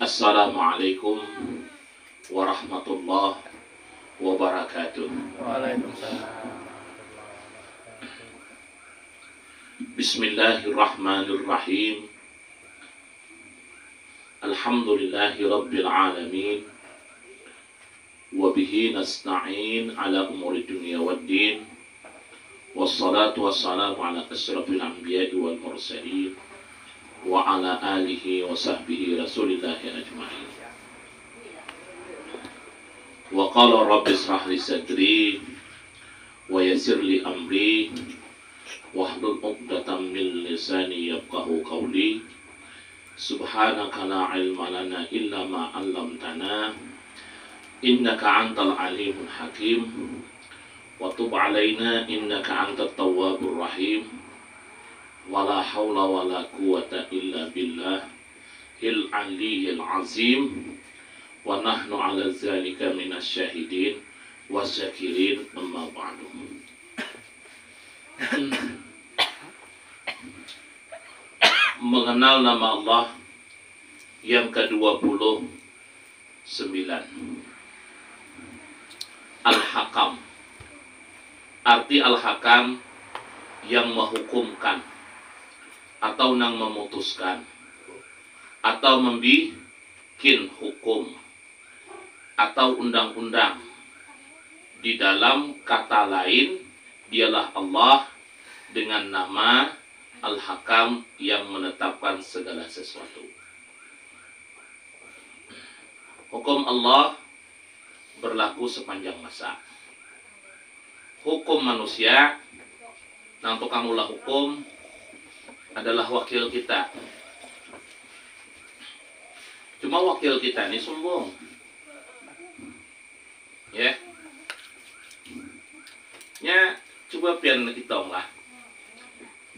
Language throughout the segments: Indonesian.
Assalamualaikum warahmatullahi wabarakatuh. Waalaikumsalam. Bismillahirrahmanirrahim. Alhamdulillahi rabbil alamin. Wabihi nasta'in ala umuri dunia waddin. Wassalatu wassalamu ala asrafil anbiya'i wal mursalin. Wa ala alihi wa sahbihi rasulillahi ajma'in. Wa qala rabbi israh li sadri wa yassir li amri wahlul 'uqdatam min lisani yafqahu qawli. Subhanaka la ilma lana illa ma 'allamtana innaka antal alimul hakim wa tub 'alaina innaka antat tawwabur rahim. Wala haula wala quwata illa billah il aliyyil azim. Wa nahnu ala zalika minasy syahidin wasyakirin, amma ba'du. Mengenal nama Allah yang ke-29, Al-Hakam. Arti Al-Hakam yang menghukumkan, atau nang memutuskan, atau membikin hukum, atau undang-undang. Di dalam kata lain, dialah Allah dengan nama Al-Hakam yang menetapkan segala sesuatu. Hukum Allah berlaku sepanjang masa. Hukum manusia, nang tukang ulah hukum, adalah wakil kita. Cuma wakil kita ini sombong. Ya. Ya, coba pian hitung lah.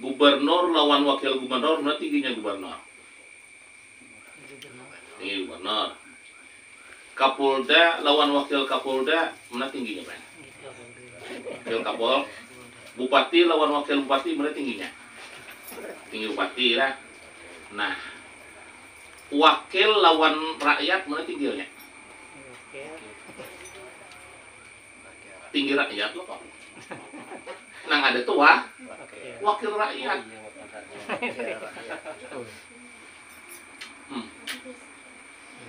Gubernur lawan wakil gubernur, mana tingginya gubernur? Tinggi gubernur. Kapolda lawan wakil kapolda, mana tingginya, Pak? Wakil kapol. Bupati lawan wakil bupati, mana tingginya? Tinggi bupati lah. Nah, wakil lawan rakyat, mana tingginya? Tinggi rakyat loh kok. Nang ada tua, wakil rakyat.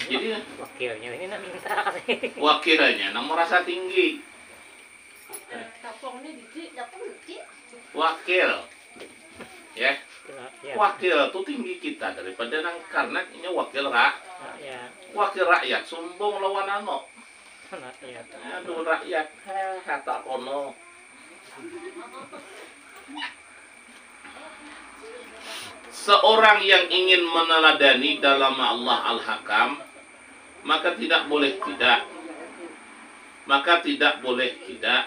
Jadi Wakilnya ini nak minta. wakilnya nang merasa tinggi. Wakil, ya. Wakil tuh tinggi kita daripada nang, karena ini wakil wakil rakyat sombong lawan ano. Aduh rakyat, kata kono. Seorang yang ingin meneladani dalam Allah Al-Hakam, maka tidak boleh tidak,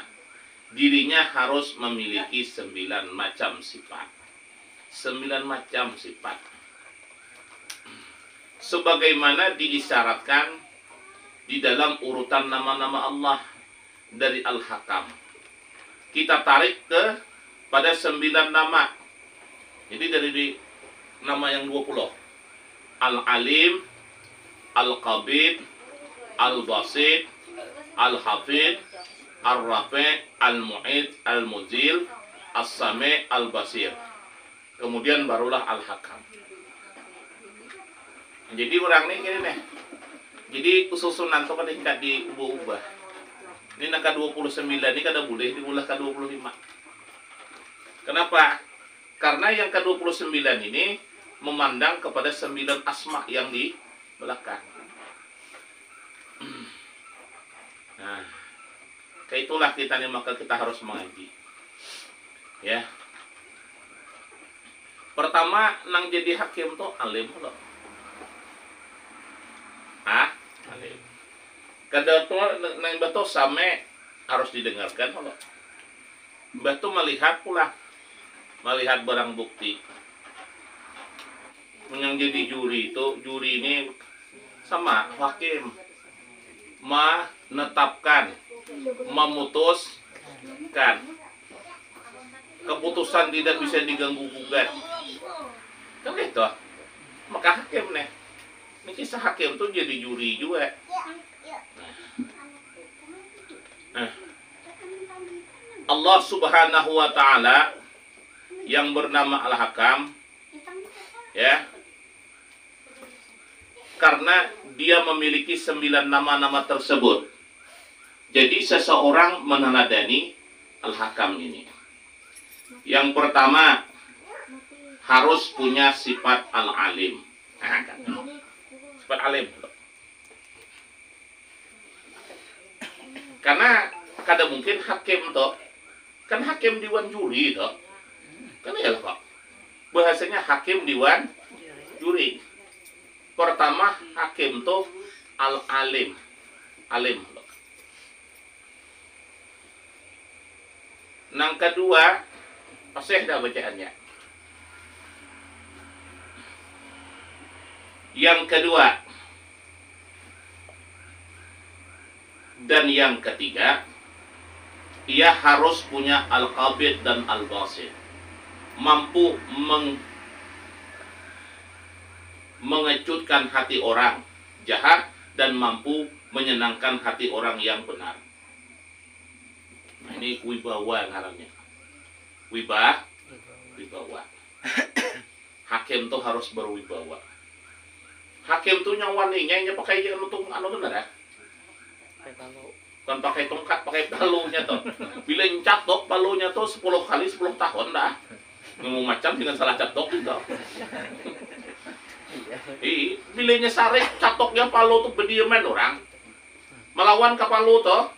dirinya harus memiliki 9 macam sifat. 9 macam sifat. Sebagaimana diisyaratkan di dalam urutan nama-nama Allah dari Al-Hakam. Kita tarik ke pada 9 nama. Jadi dari nama yang 20. Al-Alim, Al-Qabid, Al-Basit, Al-Hafid, Al-Rafi', Al-Mu'id, Al-Muzil, As-Sami', Al-Basir. Kemudian barulah Al-Hakam. Jadi orang ini gini nih. Jadi usul-usulan itu kan diubah-ubah. Ini angka 29 ini kada boleh diulah ke 25. Kenapa? Karena yang ke-29 ini memandang kepada 9 asma yang di belakang. Nah, kayak itulah kita nih, maka kita harus mengaji. Ya. Pertama, nang jadi hakim tuh alim loh. Alim. Kada tuh nang batu same harus didengarkan loh. Batu melihat pula, melihat barang bukti. Yang jadi juri ini sama hakim, menetapkan, memutuskan. Keputusan tidak bisa diganggu gugat. Kan itu. Maka hakim nih. Ini kisah hakim tuh jadi juri juga. Nah, Allah Subhanahu wa Ta'ala yang bernama Al-Hakam, ya, karena dia memiliki 9 nama-nama tersebut, jadi seseorang meneladani Al-Hakam ini. Yang pertama, harus punya sifat Al-Alim. Sifat alim. Karena kada mungkin hakim toh, kan hakim dewan juri toh, kan ya Pak. Bahasanya hakim dewan juri. Pertama hakim toh al-alim, alim. Nang kedua, pasih dah bacaannya. Yang kedua dan yang ketiga, ia harus punya al-qabid dan al-basit, mampu mengejutkan hati orang jahat dan mampu menyenangkan hati orang yang benar. Nah, ini wibawa ngarannya. Wibawa. Hakim tuh harus berwibawa. Hakim tuh nyawaninya nya pakai nutung benar ya. Kan pakai tongkat, pakai palunya tuh. Bila ncatok palunya tuh 10 kali 10 tahun dah. Ngomong macam dengan salah catok gitu. Bilanya sare catoknya palu tuh berdieman orang. Melawan ke palu tuh.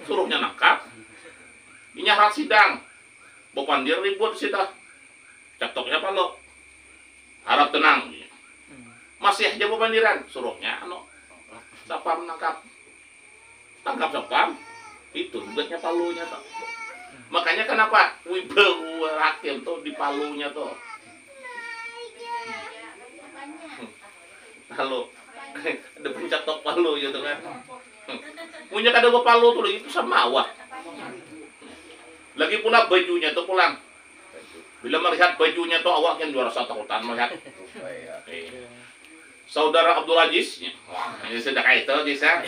Suruhnya nangkap. Inyarat sidang. Bopandir ribut sih tuh. Catoknya palu. Harap tenang. Masih aja bopandiran. Suruhnya sapam nangkap. Tangkap sapam. Itu tugasnya palunya tuh. Makanya kenapa wibawa hakim tuh di palunya tuh. Halo. Ada pencatok palu gitu kan. Punya kada palu tuh itu sama awak. Lagi pula bajunya tuh pulang. Bila melihat bajunya tuh awak yang 200 takutan melihat. Saudara Abdul Aziz, wah, ini sudah kayak itu bisa.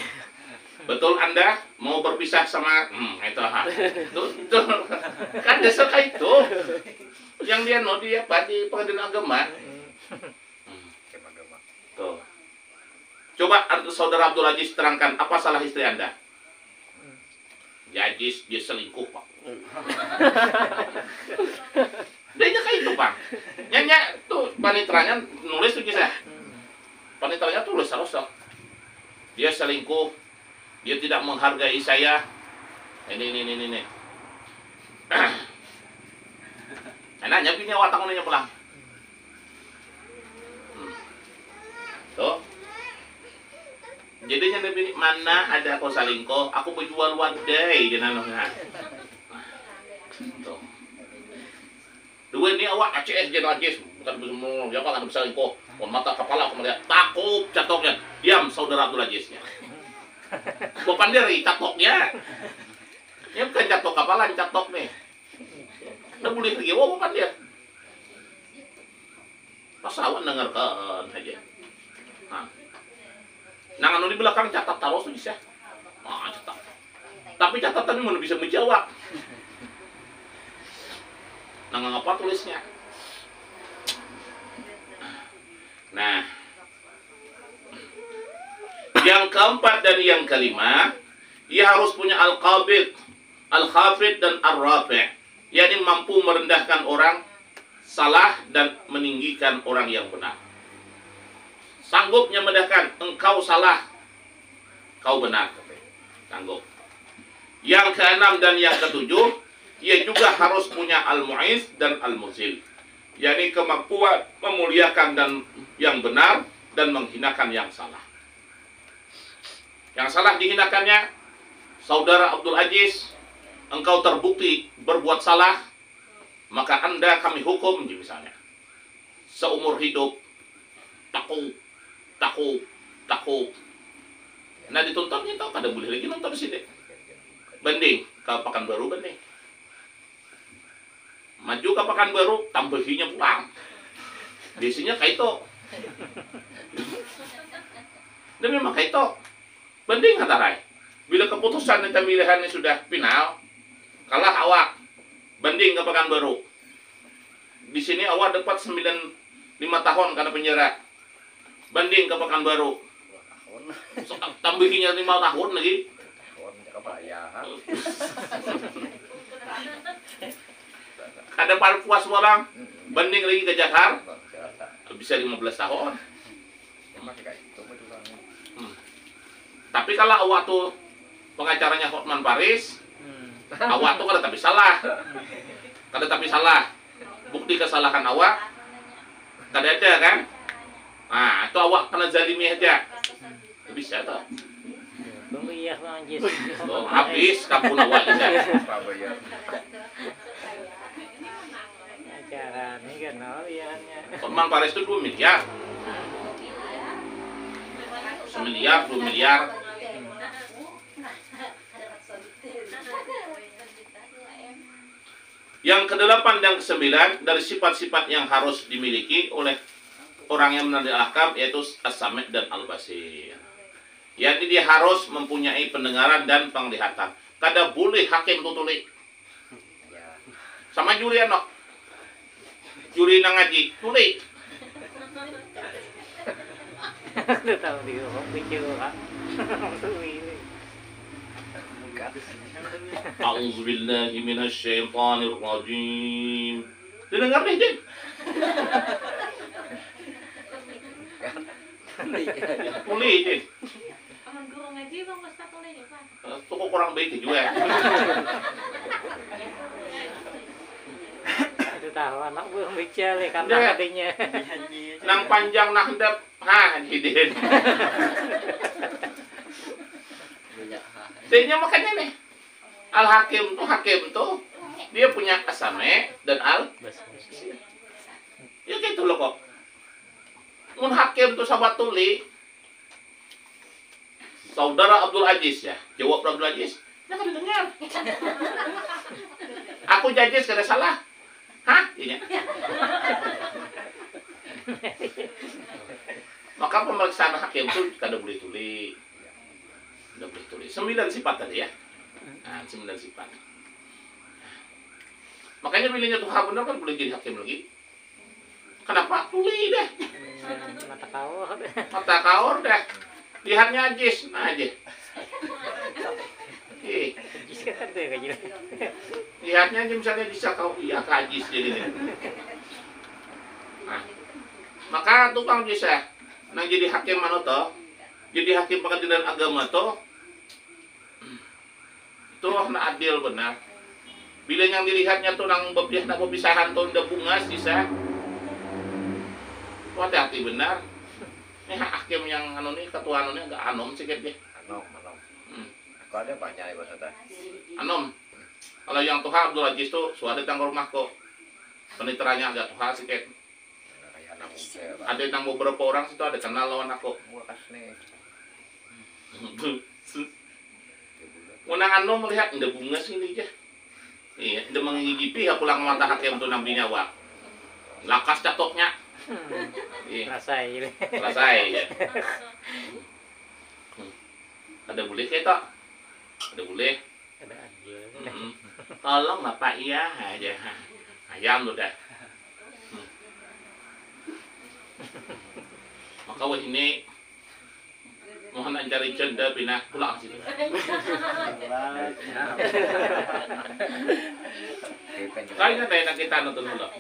Betul Anda mau berpisah sama itu ha. Tuh. Kan desa kayak itu. Yang dia dia apa di pengadilan agama. Tuh. Coba saudara Abdul Aziz terangkan apa salah istri Anda? Ya Aziz dia selingkuh, Pak. Dia kayak itu, Bang. Nyanyi tuh panitranya nulis tuh kisah. Panitranya tulis harus toh. Dia selingkuh. Dia tidak menghargai saya. Ini. Enaknya punya watangannya pulang. Tuh. Jadinya nabi mana ada kau selingkuh, aku berjual wadai dengan nona. Tuh. Dua ini awak ACS jadi ACS, bukan semua siapa kan bisa selingkuh. Pun mata kepala aku melihat takut catoknya. Diam saudara Abdul Aziznya. Bukan diri catoknya. Ini bukan catok kapalan, catok nih. Udah boleh pergi, wah bukan dia. Pasawan dengarkan aja. Nah, anu di belakang catat taruh tuh bisa. Catat. Tapi catatan ini mana bisa menjawab. Nah, ngapa tulisnya? Nah, yang keempat dan yang kelima, ia harus punya al-qabid, al-khafid dan ar-rafi', yakni mampu merendahkan orang salah dan meninggikan orang yang benar. Sanggupnya merendahkan, engkau salah, kau benar. Sanggup. Yang keenam dan yang ketujuh, ia juga harus punya al-mu'iz dan al-muzil, yakni kemampuan memuliakan dan yang benar dan menghinakan yang salah. Yang salah dihinakannya, saudara Abdul Aziz, engkau terbukti berbuat salah, maka Anda kami hukum misalnya seumur hidup takut. Nah ditontonnya tau kada boleh lagi nonton sini. Banding ke Pekanbaru banding. Maju ke Pekanbaru, tambahinya pulang. Biasanya kayak itu. Demi maka itu banding antara bila keputusan dan pemilihan sudah final, kalah awak banding ke Pekanbaru. Di sini awak dapat 5 tahun karena penjara. Banding ke Pekanbaru. Tambahinya 5 tahun lagi. Ada paling puas orang. Banding lagi ke Jakarta. Bisa 15 tahun. Tapi kalau awak tuh pengacaranya Hotman Paris, awak tuh kada tapi salah. Kada tapi salah. Bukti kesalahan awak kada ada kan? Nah, itu awak kena zalimi aja. Bisa tuh. Tunggu iya Bang Jis. Tuh, habis kapun awak aja. Acara ini kan iyaannya. Hotman Paris itu 2 miliar. 1 miliar, 2 miliar. Yang ke-8 dan ke-9 dari sifat-sifat yang harus dimiliki oleh orang yang menandai ahkam yaitu as-sami' dan al-basir. Yakni dia harus mempunyai pendengaran dan penglihatan. Kada boleh hakim tutuli. Sama juri anak. Juri nang ngaji, tuli. Itu tahu dia pikir Kak. A'udzubillahi minasyaitonir rajim. Dengar deh, Din. Boleh, Din. Aman guru ngaji Bang Ustaz boleh ya, Pak? Toko kurang baik juga. Itu tahu anak gue bicara kan Ya. katanya. Nang panjang nak hendap. Din. Dia makanya nih. Al-Hakim tuh dia punya as-sami' dan al-basir. Ya gitu loh kok. Mun hakim tuh sahabat tuli. Saudara Abdul Aziz ya. Jawab Abdul Aziz. Ya kan dengar. Aku jajis kada salah. Hah? Iya. Maka pemeriksaan hakim tuh kada boleh tuli. Kada boleh tuli. 9 sifat tadi ya. Nah, 9 sifat. Makanya bilangnya tuh benar kan boleh jadi hakim lagi. Kenapa? Tuli deh. Mata kau. Mata kaor deh. Lihatnya Ajis, nah aja. Jis kan ada kayak gitu. Lihatnya aja misalnya bisa kau iya Ajis jadi. Nah, maka tukang Jis ya, nang jadi hakim mana toh? Jadi hakim pengadilan agama toh? Itu na adil benar. Bila yang dilihatnya tuh nang bebiah nak pepisahan tuh udah bungas bisa. Hati-hati benar. Ini hakim yang anu nih ketua anu nih agak anom sedikit deh. Anom. Aku ada banyak ya Ustaz. Anom. Kalau yang tuha Abdul Aziz tuh suara datang ke rumahku. Peniteranya agak tuha sedikit. Kayak anak muda. Ada yang beberapa orang situ ada kenal lawan aku. Gua kasih nih. Munang anu melihat ndak bunga sini aja. Iya, ndak mengigipi ya pulang mata hakim tuh nampi nyawa. Lakas catoknya. Iya, Rasai. selesai ya. Ada boleh kayak tak? Ada boleh. Ada adil. Tolong Bapak iya aja. Ayam udah. Maka wah ini mohon cari janda pindah pulang situ. Kali kan enak kita nonton dulu.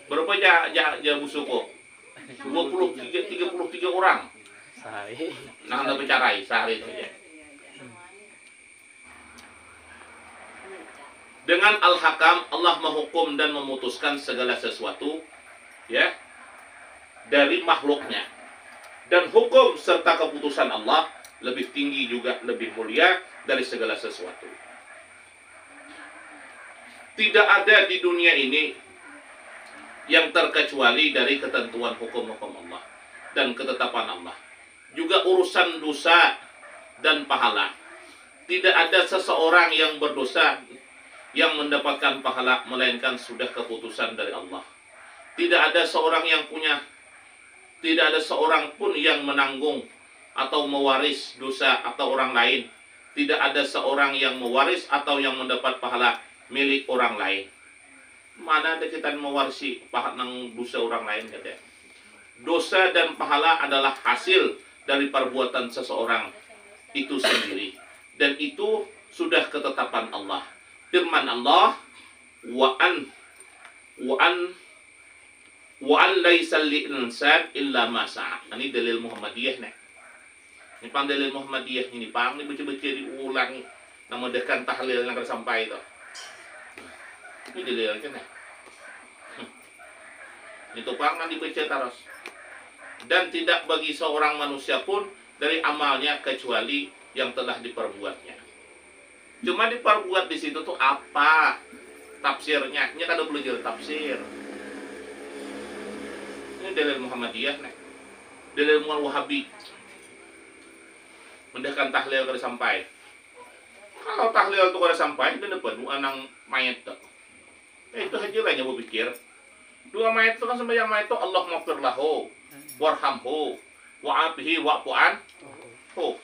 Berapa aja busuku? 33 orang. Sehari. Nah, anda bicarai sehari saja. Dengan al-hakam Allah menghukum dan memutuskan segala sesuatu ya dari makhluknya. Dan hukum serta keputusan Allah lebih tinggi juga lebih mulia dari segala sesuatu. Tidak ada di dunia ini yang terkecuali dari ketentuan hukum-hukum Allah dan ketetapan Allah. Juga urusan dosa dan pahala. Tidak ada seseorang yang berdosa yang mendapatkan pahala melainkan sudah keputusan dari Allah. Tidak ada seorang yang punya tidak ada seorang pun yang menanggung atau mewaris dosa atau orang lain. Tidak ada seorang yang mewaris atau yang mendapat pahala milik orang lain. Mana ada kita mewarisi pahala dosa orang lain, katanya. Dosa dan pahala adalah hasil dari perbuatan seseorang itu sendiri, dan itu sudah ketetapan Allah. Firman Allah, wa an laisal lil insan illa ma sa'a. Ini dalil Muhammadiyah nih. Ini pang dalil Muhammadiyah ini pang ini baca-baca diulang nama dekan tahlil yang sampai itu. Ini dalil kan ya. Itu pang nanti baca terus. Dan tidak bagi seorang manusia pun dari amalnya kecuali yang telah diperbuatnya. Cuma diperbuat di situ tuh apa tafsirnya? Ini kan udah belajar tafsir. Ini dalil Muhammadiyah nih. Dalil Wahabi. Mendahkan tahlil kada sampai. Kalau tahlil itu kada sampai, dia dapat dua nang mayat tuh. Itu aja lah yang berpikir. Dua mayat itu kan sembahyang mayat itu Allah maghfir lahu, warhamhu, wa'afihi, wa'fu'an. Oh.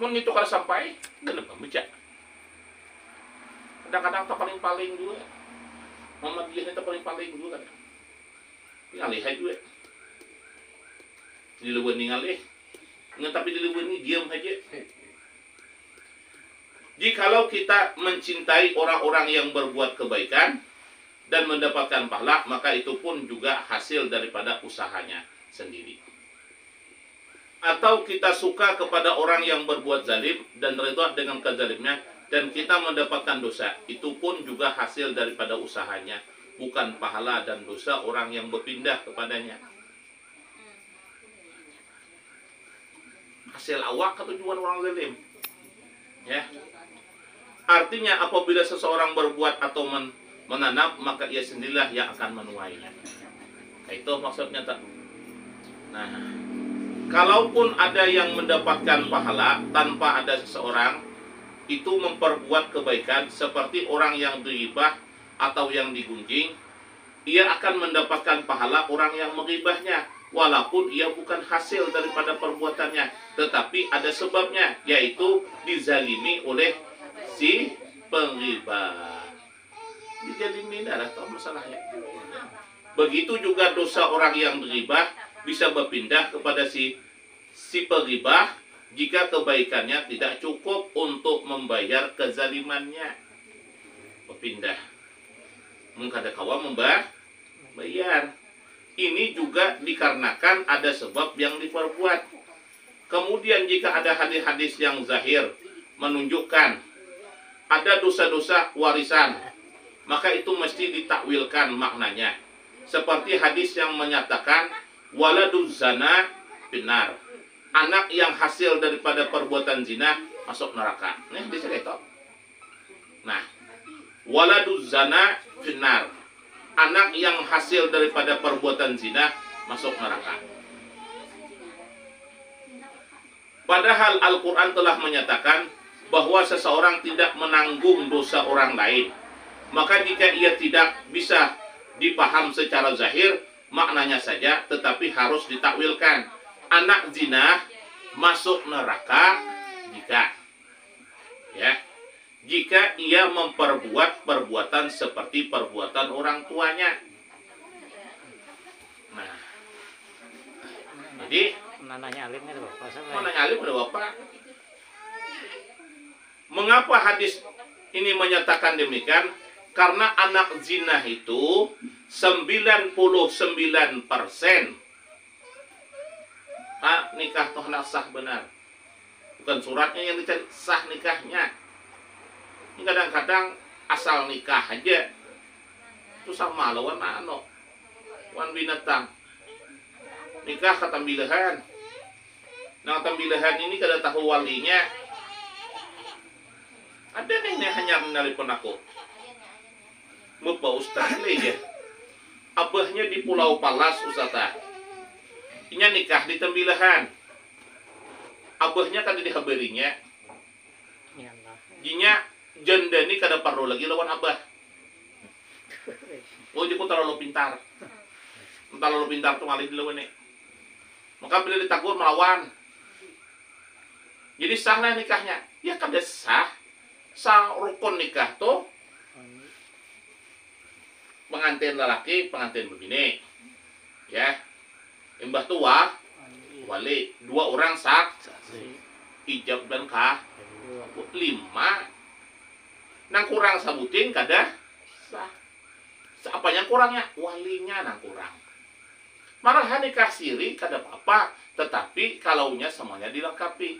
Mun itu kada sampai, dia dapat baca. Kadang-kadang tak paling-paling juga. Muhammadiyah itu paling-paling juga kan. Ngalih aja juga. Di luar ni ngalih. Nggak, tapi di luar ni diam aja. Jikalau kita mencintai orang-orang yang berbuat kebaikan dan mendapatkan pahala, maka itu pun juga hasil daripada usahanya sendiri. Atau kita suka kepada orang yang berbuat zalim dan redha dengan kezalimnya, dan kita mendapatkan dosa, itu pun juga hasil daripada usahanya, bukan pahala dan dosa orang yang berpindah kepadanya. Hasil awak ketujuan orang zalim. Ya. Artinya apabila seseorang berbuat atau menanam, maka ia sendirilah yang akan menuainya. Nah, itu maksudnya tak. Nah, kalaupun ada yang mendapatkan pahala tanpa ada seseorang itu memperbuat kebaikan seperti orang yang dighibah atau yang digunjing, ia akan mendapatkan pahala orang yang menghibahnya, walaupun ia bukan hasil daripada perbuatannya, tetapi ada sebabnya, yaitu dizalimi oleh si penghibah. Dizalimi dah tahu masalahnya. Begitu juga dosa orang yang berghibah bisa berpindah kepada si penghibah jika kebaikannya tidak cukup untuk membayar kezalimannya. Berpindah. Mengkada kawa membayar. Ini juga dikarenakan ada sebab yang diperbuat. Kemudian jika ada hadis-hadis yang zahir menunjukkan ada dosa-dosa warisan, maka itu mesti ditakwilkan maknanya. Seperti hadis yang menyatakan waladuz zana binar. Anak yang hasil daripada perbuatan zina masuk neraka. Nih hadisnya itu. Nah, waladuz zana binar. Anak yang hasil daripada perbuatan zina masuk neraka. Padahal Al-Quran telah menyatakan bahwa seseorang tidak menanggung dosa orang lain. Maka jika ia tidak bisa dipaham secara zahir, maknanya saja, tetapi harus ditakwilkan. Anak zina masuk neraka jika ia memperbuat perbuatan seperti perbuatan orang tuanya. Nah, jadi Mananya alim itu Bapak. mananya alim udah Bapak. Mengapa hadis ini menyatakan demikian? Karena anak zina itu 99% nikah toh sah benar. Bukan suratnya yang dicari, sah nikahnya. Ini kadang-kadang asal nikah aja itu sama lawan wan binatang. Nikah ketambilahan. Nah, tambilahan ini kada tahu walinya. Ada nih hanya menelpon aku. Mupa Ustaz ya. Abahnya di Pulau Palas Ustazah. Inya nikah di tambilahan. Abahnya kan di habarinya. Ya Allah. Jinya janda ini kada perlu lagi lawan abah. Oh, dia terlalu pintar. Terlalu pintar tuh ngalih di lawan nih. Maka bila ditegur melawan. Jadi sahlah nikahnya. Ya kada sah. Sah rukun nikah tuh pengantin lelaki, pengantin begini. Ya. Imbah tua, wali. 2 orang sah. Ijab dan kah. 5. Nang kurang sabutin kada sah. Apa yang kurangnya? Walinya nang kurang. Malahan nikah siri kada apa-apa, tetapi kalaunya semuanya dilengkapi.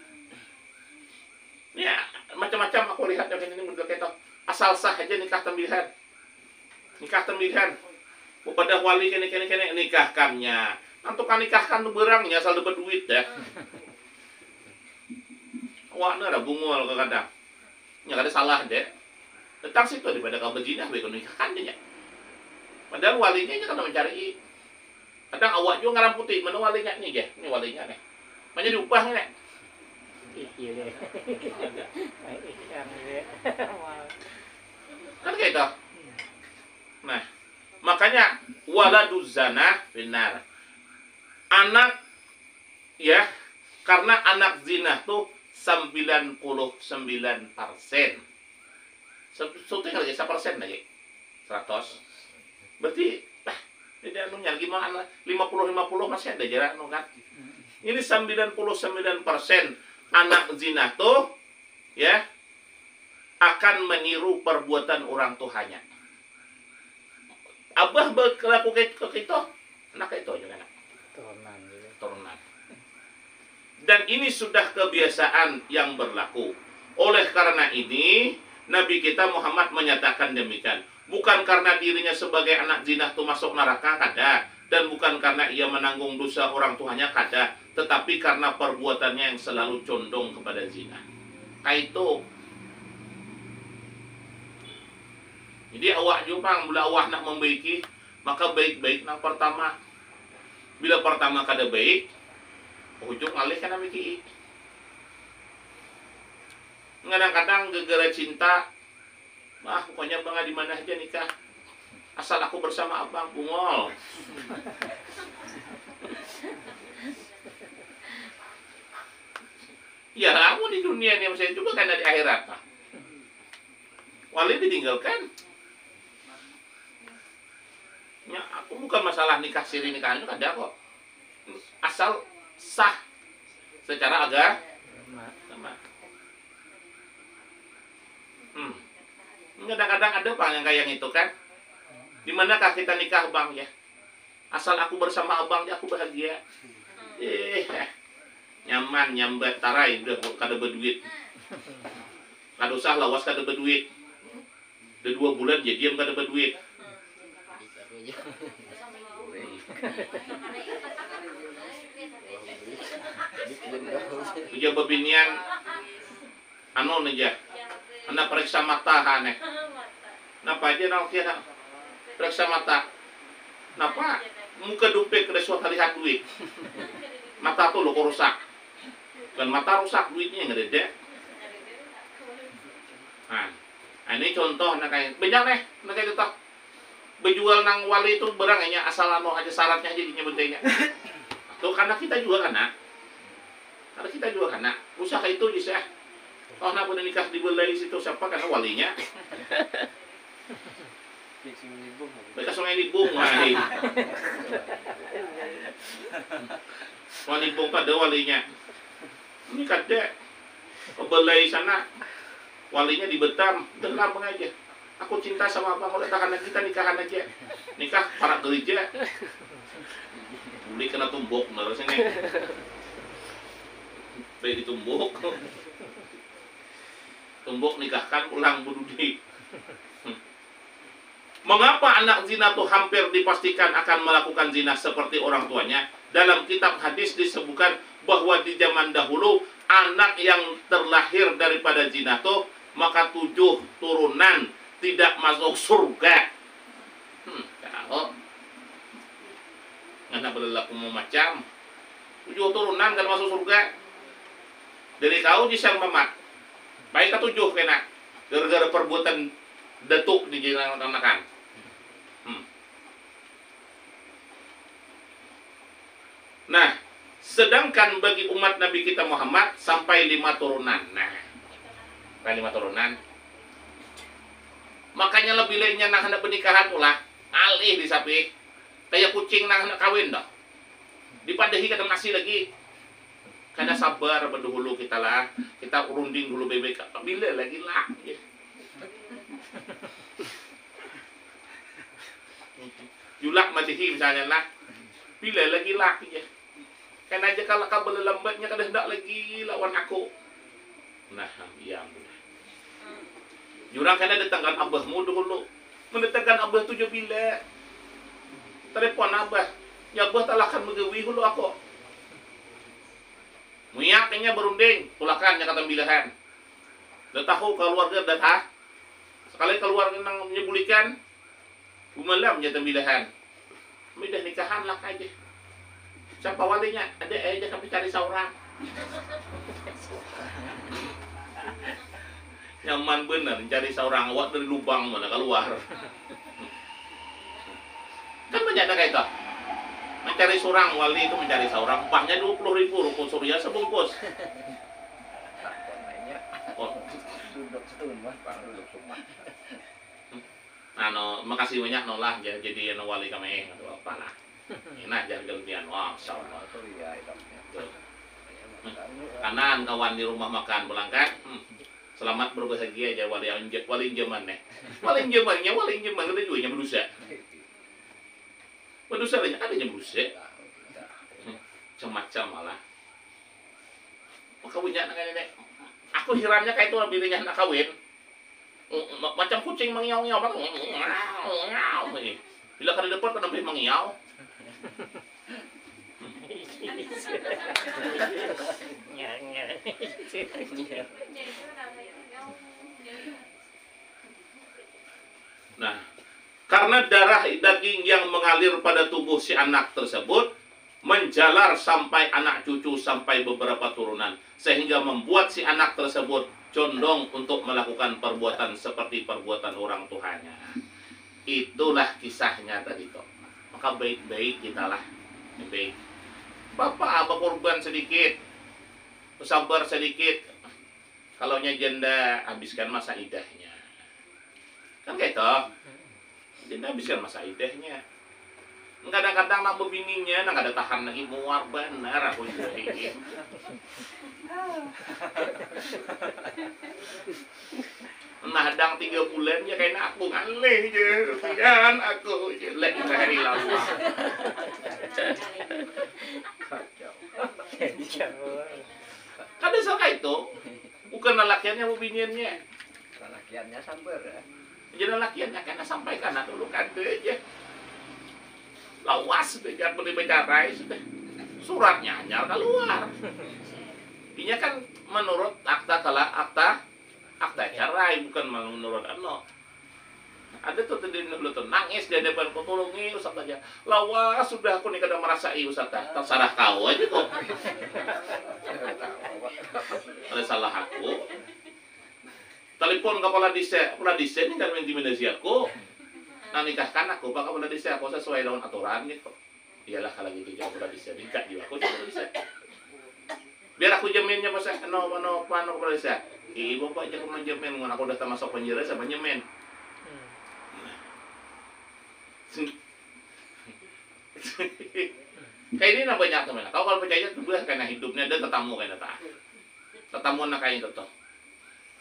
Ya, macam-macam aku lihat yang ini model kayak itu. Asal sah aja nikah tembihan. Nikah tembihan. Kepada wali kene nikahkannya. Nantukan nikahkan tuh berangnya asal dapat duit ya. Wah, ada bungul kadang. Ya kada salah deh. Tentang situ daripada kau berzina begitu nikahkan dia. Padahal walinya aja kada mencari. Kadang awak juga ngaram putih, mana walinya nih ya? Ini walinya nih. Mana diupah nih? Iya deh. Kan kayak itu. Nah, makanya waladuz zina benar. Anak ya, karena anak zina tuh 99%. Sebetulnya lagi 1% lagi. 100. Berarti tidak nunggu gimana 50 masih ada jarak kan. Ini 99% anak zina tuh ya akan meniru perbuatan orang tuanya. Abah berlaku ke itu, anak itu juga anak. Turunan. Dan ini sudah kebiasaan yang berlaku. Oleh karena ini Nabi kita Muhammad menyatakan demikian. Bukan karena dirinya sebagai anak zina itu masuk neraka, kada. Dan bukan karena ia menanggung dosa orang tuanya, kada. Tetapi karena perbuatannya yang selalu condong kepada zina. Kayak itu. Jadi awak juga, bila awak nak membaiki, maka baik-baik yang pertama. Bila pertama kada baik, ujung alih kan amiki. Kadang-kadang gegara cinta, pokoknya bangga di mana aja nikah. Asal aku bersama abang, bungol. Ya, kamu di dunia ini saya juga kan di akhirat. Wali ditinggalkan. Ya, aku bukan masalah nikah siri nikahan itu ada kok. Asal sah secara agama. Kadang-kadang ada bang yang kayak itu kan. Dimanakah kita nikah bang ya? Asal aku bersama abang ya aku bahagia. Nyaman nyambat tarai udah kada berduit. Kada usah lawas kada berduit. Udah 2 bulan jadi diam kada berduit. Uja bebinian anu aja. Anak periksa mata aneh. Napa aja nak kira periksa mata. Napa? Muka dupe kada suatu lihat duit. Mata tuh lo rusak. Dan mata rusak duitnya nggak ada. Nah, ini contoh nak kayak banyak nih, nak kayak gitu. Berjual nang wali itu berangnya asal anu aja syaratnya aja nyebutnya. Tuh karena kita juga kena. Usaha itu bisa. Oh, nak udah nikah di belai situ siapa karena walinya. Mereka sungai libung wali. Wali libung pada walinya. Ini kada. Belai sana. Walinya di Betam, dengar aja. Aku cinta sama abang, oleh tahan kita nikahan aja. Nikah para gereja. Beli kena tumbuk, menurut sini. Baik ditumbuk. Tumbuk nikahkan ulang bududi. Mengapa anak zina itu hampir dipastikan akan melakukan zina seperti orang tuanya? Dalam kitab hadis disebutkan bahwa di zaman dahulu anak yang terlahir daripada zina itu maka 7 turunan tidak masuk surga. Kalau nggak berlaku macam 7 turunan kan masuk surga. Dari kau jisang mamat. Baik ke 7 kena gara-gara perbuatan datuk di jalan anakan. Nah, Sedangkan bagi umat Nabi kita Muhammad sampai 5 turunan. Nah, sampai 5 turunan. Makanya lebih lainnya nah hendak pernikahan ulah alih di sapi. Kayak kucing nah hendak kawin dah. Dipadehi kadang masih lagi. Karena sabar berdahulu kita lah. Kita urunding dulu bebek. Bila lagi lah. Julak matihi misalnya lah. Bila lagi lah. Kan aja kalau kabel lambatnya kada hendak lagi lawan aku. Nah, yang jurang kena datangkan abahmu dulu. Mendatangkan abah tu je bila. Telepon abah. Ya abah tak lakan megawi dulu aku. Muyak kayaknya berunding. Pulakan yang kata bilahan. Dah tahu keluarga dah tah. Sekali keluar nang menyebulikan. Bumalam jatuh bilahan. Mudah nikahan lah aja. Siapa walinya? Ada aja kami cari seorang. Nyaman bener cari seorang awak dari lubang mana keluar. Kan banyak ada kayak itu. Mencari seorang wali itu mencari seorang. Upahnya 20.000 rukun surya sebungkus. Oh. Duduk rumah, bang duduk rumah. Nah, makasih banyak nolah jadi wali kami atau apalah. Enak jangan kelebihan. Wah, insyaallah. Itu ya hidupnya. Kanan kawan di rumah makan pulang kan. Selamat berbahagia aja wali jaman nih. Wali jamannya ada juga yang berdosa. Berdosa ada yang berdosa. Macam-macam malah. Maka punya anak nenek. Aku herannya kayak itu bininya anak kawin. Macam kucing mengiau-ngiau bang. Bila kada dapat kada boleh mengiau. Nah, karena darah daging yang mengalir pada tubuh si anak tersebut menjalar sampai anak cucu sampai beberapa turunan sehingga membuat si anak tersebut condong untuk melakukan perbuatan seperti perbuatan orang tuanya. Itulah kisahnya tadi toh. Maka baik-baik kita lah. Baik. Bapak apa korban sedikit. Sabar sedikit. Kalaunya janda habiskan masa idahnya. Kan kayak toh. Janda habiskan masa idahnya. Kadang-kadang nak bininya nak ada tahan lagi muar benar aku ini. Nadang 3 bulan ya kayak aku ngalih je. Pian aku jelek hari lalu. Kan bisa kayak itu. Bukan lelakiannya biniannya. Lelakiannya sambar ya. Jadi lelakiannya kena sampaikan dulu kade aja. Lawas sudah jangan boleh bercerai sudah. Suratnya hanya keluar. Ini kan menurut akta cerai bukan menurut ano. Ada tuh tadi dulu tuh nangis di depan kau tolongi Ustaz aja. Lawas sudah aku nih kadang merasai Ustaz. Terserah kau aja kok. Ada salah aku. Telepon kepala desa ini kan mengintimidasi aku. Nah nikahkan aku, pak kepala desa aku sesuai dengan aturan gitu. Iyalah kalau gitu jangan kepala desa nikah juga aku kepala desa. Biar aku jaminnya pas pano kepala desa. Ibu bapak aja aku menjamin, aku udah termasuk penjara sama nyemen. Kayak ini banyak teman. Kau kalau percaya tuh karena hidupnya ada tetamu kayak tak. Tetamu anak kayak itu.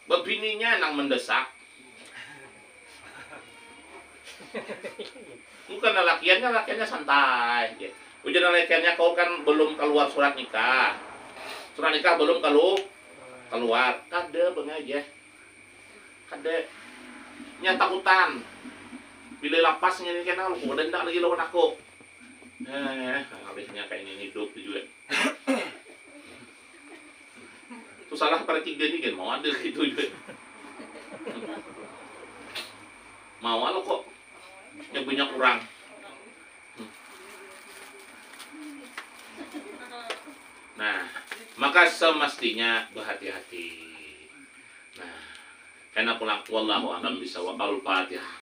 Bebininya nang mendesak. Bukan lelakiannya santai. Ujian lelakiannya kau kan belum keluar surat nikah. Surat nikah belum keluar. Kade aja. Kade. Nya takutan. Bila lapasnya ini kena lu denda lagi lawan aku. Habisnya kayak ini hidup juga. Itu salah pada 3 nih kan mau ada gitu juga. Mau lo kok yang banyak kurang. Nah, maka semestinya berhati-hati. Nah, karena pulang wallahu a'lam bishawab. Al-Fatihah.